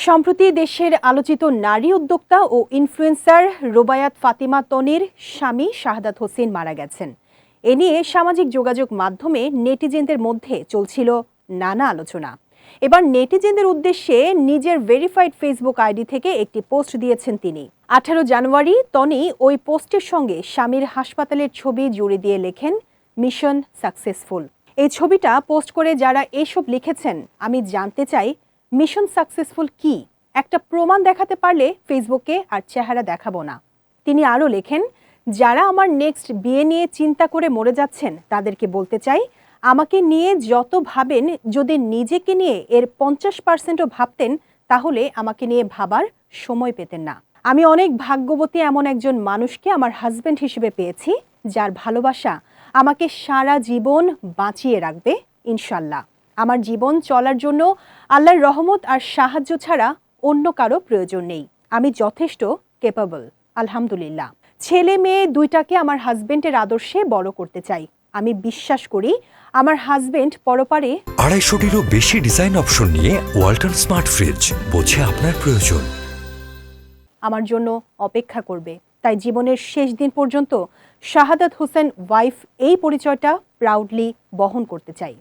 সম্প্রতি দেশের আলোচিত নারী উদ্যোক্তা ও ইনফ্লুয়েন্সার রোবায়াত ফাতিমা তনির স্বামী শাহাদাত হোসেন মারা গেছেন। এ নিয়ে সামাজিক যোগাযোগ মাধ্যমে নেটিজেনদের মধ্যে চলছিল নানা আলোচনা। এবার নেটিজেনদের উদ্দেশ্যে নিজের ভেরিফাইড ফেসবুক আইডি থেকে একটি পোস্ট দিয়েছেন তিনি। 18 জানুয়ারি তনি ওই পোস্টের সঙ্গে স্বামীর হাসপাতালের ছবি জুড়ে দিয়ে লেখেন, মিশন সাকসেসফুল। এই ছবিটা পোস্ট করে যারা এসব লিখেছেন, আমি জানতে চাই মিশন সাকসেসফুল কি? একটা প্রমাণ দেখাতে পারলে ফেসবুকে আর চেহারা দেখাবো না। তিনি আরও লেখেন, যারা আমার নেক্সট বিয়ে নিয়ে চিন্তা করে মরে যাচ্ছেন তাদেরকে বলতে চাই, আমাকে নিয়ে যত ভাবেন, যদি নিজেকে নিয়ে এর 50%ও ভাবতেন তাহলে আমাকে নিয়ে ভাবার সময় পেতেন না। আমি অনেক ভাগ্যবতী এমন একজন মানুষকে আমার হাজব্যান্ড হিসেবে পেয়েছি, যার ভালোবাসা আমাকে সারা জীবন বাঁচিয়ে রাখবে ইনশাল্লাহ। আমার জীবন চলার জন্য আল্লাহর রহমত আর সাহায্য ছাড়া অন্য কারো প্রয়োজন নেই। আমি যথেষ্ট ক্যাপেবল, আলহামদুলিল্লাহ। ছেলে মেয়ে দুইটাকে আমার হাজবেন্ডের আদর্শে বড় করতে চাই। আমি বিশ্বাস করি আমার হাজবেন্ড পরপারে 250-টিরও বেশি ডিজাইন অপশন নিয়ে ওয়ালটন স্মার্ট ফ্রিজ, বোঝে আপনার প্রয়োজন। আমার জন্য অপেক্ষা করবে। তাই জীবনের শেষ দিন পর্যন্ত শাহাদাত হোসেন ওয়াইফ এই পরিচয়টা প্রাউডলি বহন করতে চাই।